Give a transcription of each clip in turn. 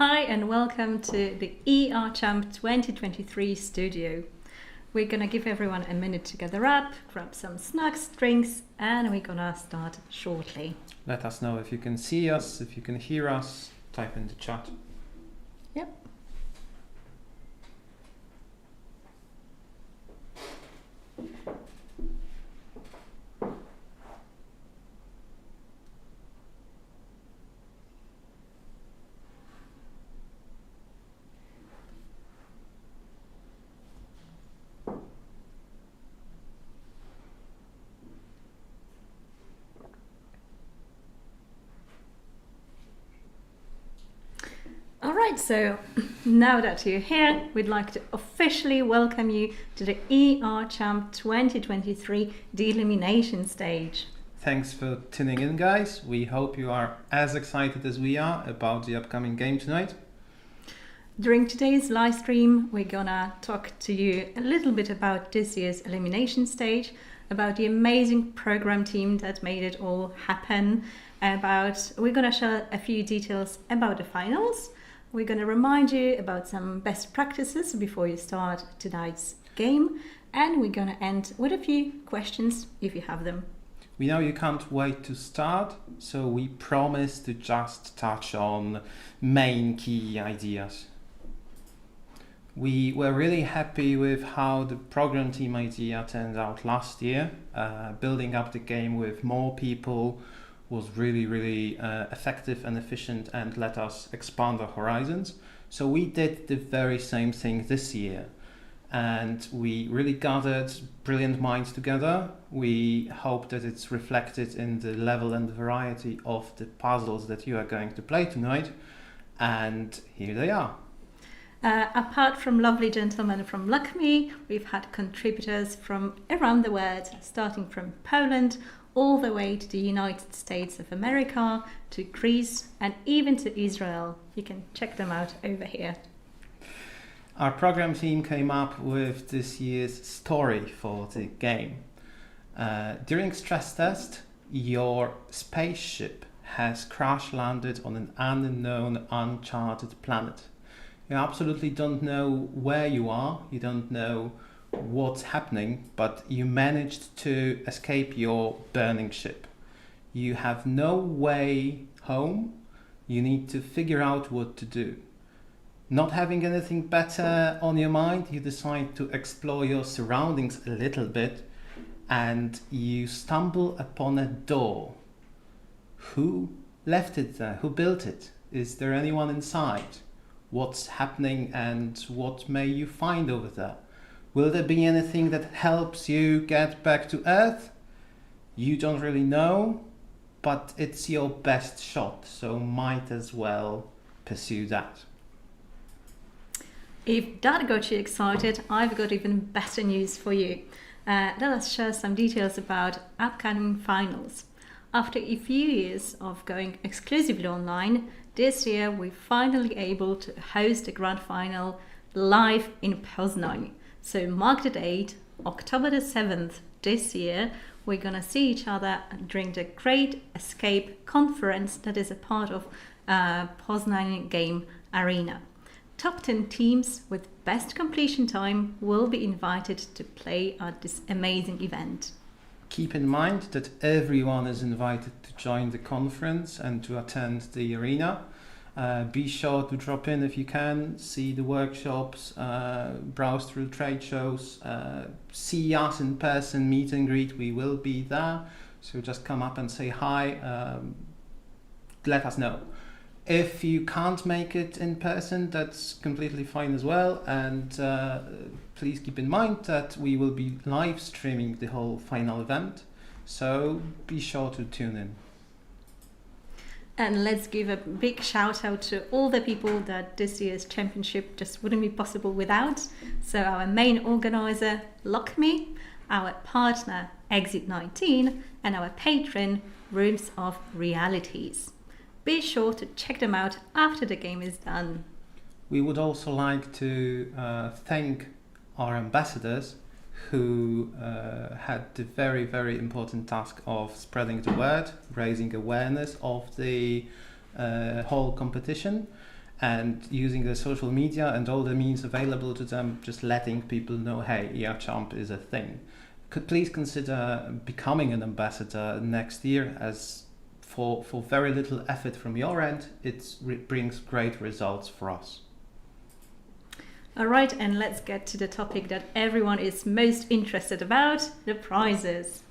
Hi and welcome to the ER Champ 2023 studio. We're gonna give everyone a minute to gather up, grab some snacks, drinks, and we're gonna start shortly. Let us know if you can see us, if you can hear us, type in the chat. Yep. Alright, so now that you're here, we'd like to officially welcome you to the ER Champ 2023 The Elimination stage. Thanks for tuning in, guys. We hope you are as excited as we are about the upcoming game tonight. During today's live stream, we're gonna talk to you a little bit about this year's elimination stage, about the amazing program team that made it all happen, we're gonna share a few details about the finals. We're going to remind you about some best practices before you start tonight's game, and we're going to end with a few questions if you have them. We know you can't wait to start, so we promise to just touch on main key ideas. We were really happy with how the program team idea turned out last year. Building up the game with more people was really effective and efficient and let us expand our horizons. So we did the very same thing this year, and we really gathered brilliant minds together. We hope that it's reflected in the level and variety of the puzzles that you are going to play tonight, and here they are. Apart from lovely gentlemen from LuckMe, we've had contributors from around the world, starting from Poland, all the way to the United States of America, to Greece, and even to Israel. You can check them out over here. Our program team came up with this year's story for the game. During stress test, your spaceship has crash landed on an unknown, uncharted planet. You absolutely don't know where you are, you don't know what's happening, but you managed to escape your burning ship. You have no way home. You need to figure out what to do. Not having anything better on your mind, you decide to explore your surroundings a little bit, and you stumble upon a door. Who left it there? Who built it? Is there anyone inside? What's happening and what may you find over there? Will there be anything that helps you get back to Earth? You don't really know, but it's your best shot, so might as well pursue that. If that got you excited, I've got even better news for you. Let us share some details about upcoming finals. After a few years of going exclusively online, this year we're finally able to host the grand final live in Poznań. So mark the date, October the 7th this year, we're going to see each other during the Great Escape conference that is a part of Poznań Game Arena. Top 10 teams with best completion time will be invited to play at this amazing event. Keep in mind that everyone is invited to join the conference and to attend the arena. Be sure to drop in if you can, see the workshops, browse through trade shows, see us in person, meet and greet. We will be there, so just come up and say hi, let us know. If you can't make it in person, that's completely fine as well, and please keep in mind that we will be live streaming the whole final event, so be sure to tune in. And let's give a big shout out to all the people that this year's championship just wouldn't be possible without. So our main organizer, LuckMe, our partner, Exit 19, and our patron, Rooms of Realities. Be sure to check them out after the game is done. We would also like to thank our ambassadors who had the very important task of spreading the word, raising awareness of the whole competition, and using the social media and all the means available to them, just letting people know, hey, ERChamp is a thing. Please consider becoming an ambassador next year, as for very little effort from your end, it brings great results for us. All right, and let's get to the topic that everyone is most interested about, the prizes.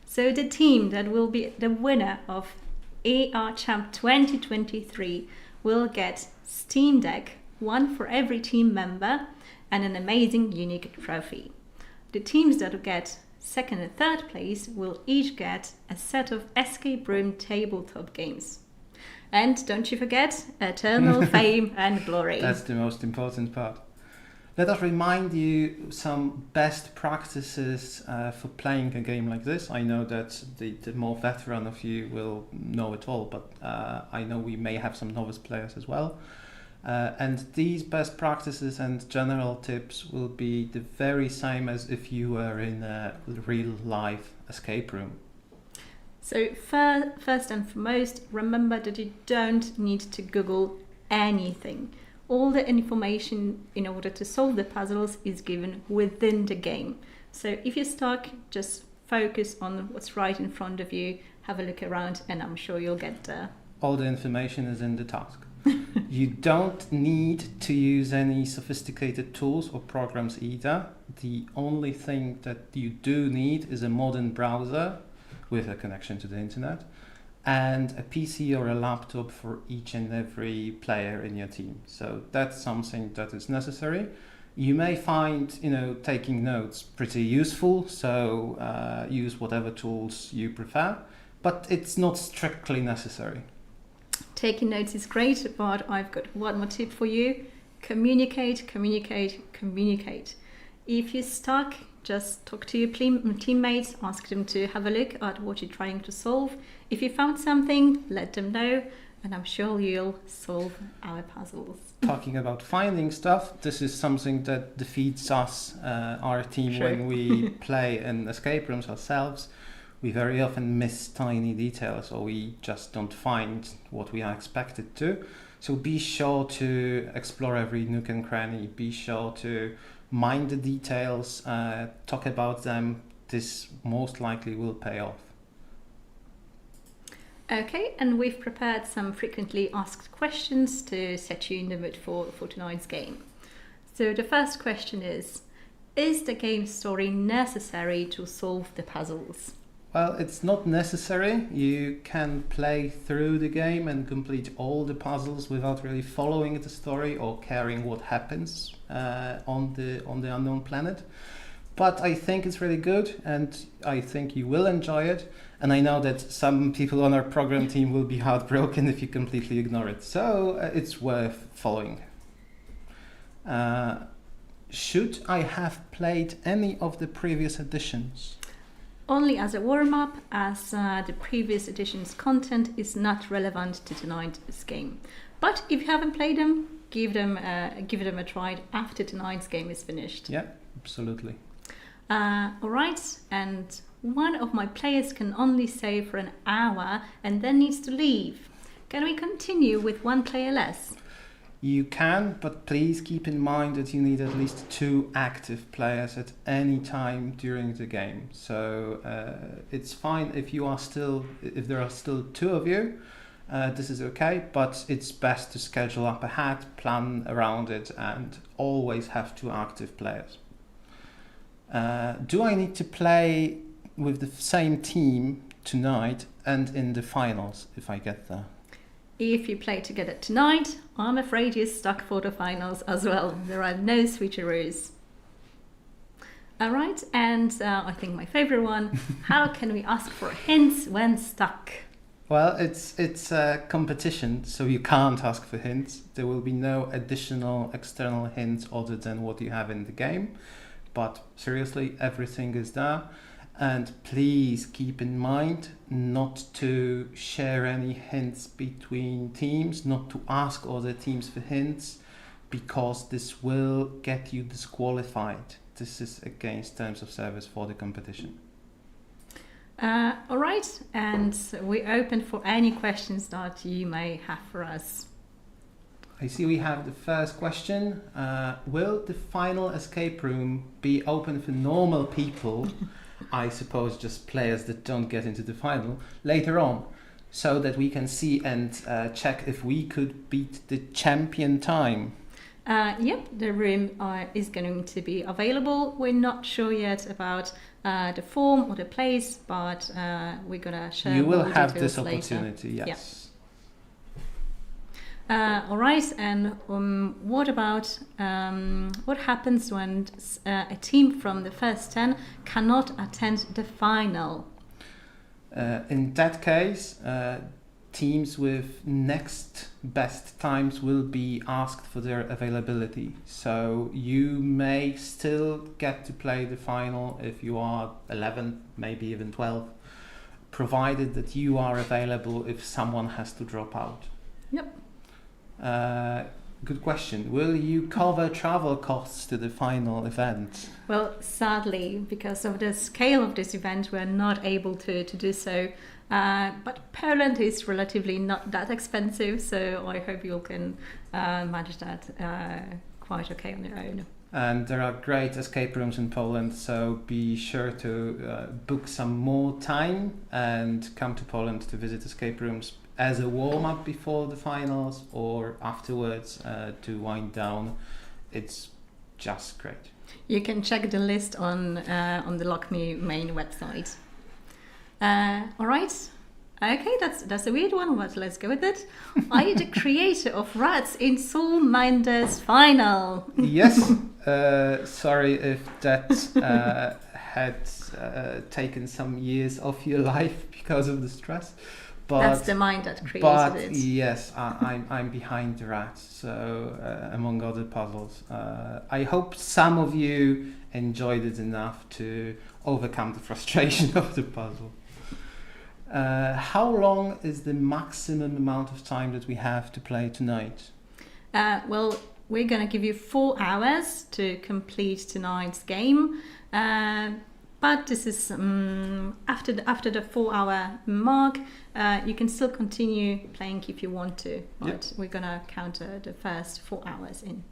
So the team that will be the winner of ERChamp 2023 will get Steam Deck, one for every team member, and an amazing unique trophy. The teams that will get second and third place will each get a set of escape room tabletop games. And don't you forget, eternal fame and glory. That's the most important part. Let us remind you some best practices for playing a game like this. I know that the more veteran of you will know it all, but I know we may have some novice players as well. And these best practices and general tips will be the very same as if you were in a real life escape room. So first and foremost, remember that you don't need to Google anything. All the information in order to solve the puzzles is given within the game. So if you're stuck, just focus on what's right in front of you, have a look around, and I'm sure you'll get there. All the information is in the task. You don't need to use any sophisticated tools or programs either. The only thing that you do need is a modern browser with a connection to the internet, and a PC or a laptop for each and every player in your team. So that's something that is necessary. You may find, taking notes pretty useful, so use whatever tools you prefer, but it's not strictly necessary. Taking notes is great, but I've got one more tip for you. Communicate, communicate, communicate. If you're stuck, just talk to your teammates, ask them to have a look at what you're trying to solve. If you found something, let them know, and I'm sure you'll solve our puzzles. Talking about finding stuff, this is something that defeats us, our team, Sure. when we play in escape rooms ourselves. We very often miss tiny details, or we just don't find what we are expected to. So be sure to explore every nook and cranny. Be sure to mind the details, talk about them. This most likely will pay off. Okay, and we've prepared some frequently asked questions to set you in the mood for tonight's game. So the first question is the game story necessary to solve the puzzles? Well, it's not necessary. You can play through the game and complete all the puzzles without really following the story or caring what happens on the unknown planet. But I think it's really good, and I think you will enjoy it. And I know that some people on our program team will be heartbroken if you completely ignore it. So it's worth following. Should I have played any of the previous editions? Only as a warm-up, as the previous edition's content is not relevant to tonight's game. But if you haven't played them, give them a try after tonight's game is finished. Yeah, absolutely. All right, and one of my players can only stay for an hour and then needs to leave. Can we continue with one player less? You can, but please keep in mind that you need at least 2 active players at any time during the game. So it's fine if there are still 2 of you. This is okay, but it's best to schedule up ahead, plan around it, and always have 2 active players. Do I need to play with the same team tonight and in the finals if I get there? If you play together tonight, I'm afraid you're stuck for the finals as well. There are no switcheroos. All right, and I think my favorite one, how can we ask for hints when stuck? Well, it's a competition, so you can't ask for hints. There will be no additional external hints other than what you have in the game. But seriously, everything is there. And please keep in mind not to share any hints between teams, not to ask other teams for hints, because this will get you disqualified. This is against terms of service for the competition. All right, and we're open for any questions that you may have for us. I see we have the first question. Will the final escape room be open for normal people, I suppose just players that don't get into the final, later on, so that we can see and check if we could beat the champion time? Yep, the room is going to be available. We're not sure yet about the form or the place, but we're going to share You will more have details this opportunity, later. yes. All right, and what about what happens when a team from the first 10 cannot attend the final? In that case, teams with next best times will be asked for their availability. So you may still get to play the final if you are 11, maybe even 12, provided that you are available if someone has to drop out. Yep. Good question. Will you cover travel costs to the final event? Well, sadly, because of the scale of this event, we're not able to do so. But Poland is relatively not that expensive, so I hope you can manage that quite okay on your own. And there are great escape rooms in Poland, so be sure to book some more time and come to Poland to visit escape rooms as a warm-up before the finals or afterwards to wind down. It's just great. You can check the list on the LockMe main website. All right. Okay, that's a weird one, but let's go with it. Are you the creator of Rats in Soul Minders Final? Yes. Sorry if that had taken some years of your life because of the stress. But, that's the mind that created it. Yes, I'm behind the Rats, so among other puzzles. I hope some of you enjoyed it enough to overcome the frustration of the puzzle. How long is the maximum amount of time that we have to play tonight? Well, we're going to give you 4 hours to complete tonight's game. But this is after the 4-hour mark. You can still continue playing if you want to, but yep. We're gonna counter the first 4 hours in.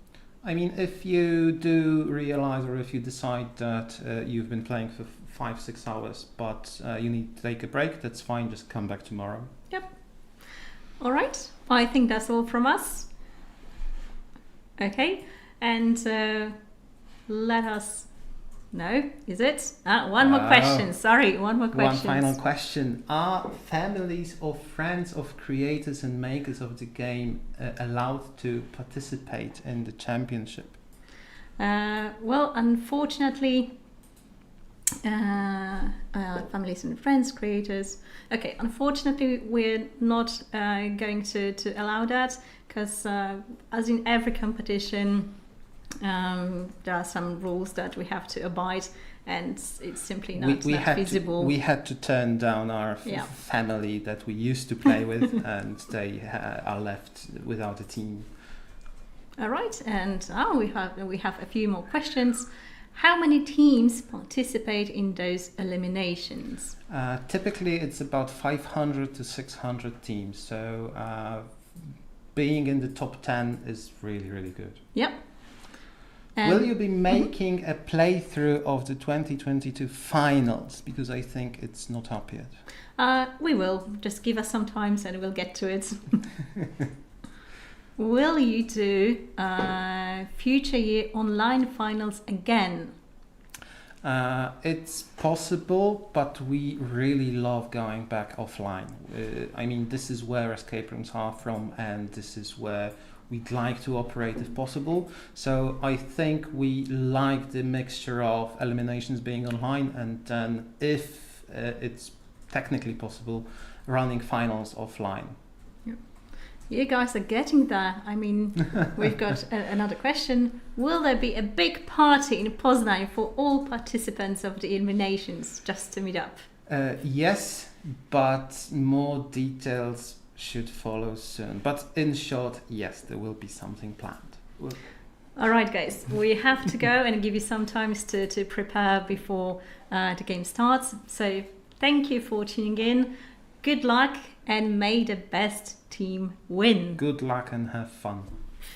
I mean, if you do realize, or if you decide that you've been playing for 5-6 hours, but you need to take a break, that's fine. Just come back tomorrow. Yep. All right. I think that's all from us. Okay, and let us. No, is it? One more question. Sorry, one more question. One final question. Are families or friends of creators and makers of the game allowed to participate in the championship? Well, unfortunately, families and friends, creators. Okay, unfortunately, we're not going to allow that because, as in every competition, there are some rules that we have to abide, and it's simply not feasible. We had to turn down our family that we used to play with, and they are left without a team. All right, and we have a few more questions. How many teams participate in those eliminations? Typically, it's about 500 to 600 teams. So being in the top 10 is really, really good. Yep. Will you be making a playthrough of the 2022 finals? Because I think it's not up yet. We will. Just give us some time and we'll get to it. Will you do future year online finals again? It's possible, but we really love going back offline. I mean, this is where escape rooms are from, and this is where we'd like to operate if possible. So I think we like the mixture of eliminations being online, and then if it's technically possible, running finals offline. You guys are getting there. I mean, we've got another question. Will there be a big party in Poznań for all participants of the eliminations just to meet up? Yes, but more details should follow soon. But in short, yes, there will be something planned. All right, guys, we have to go and give you some time to prepare before the game starts. So thank you for tuning in. Good luck, and may the best team win. Good luck and have fun.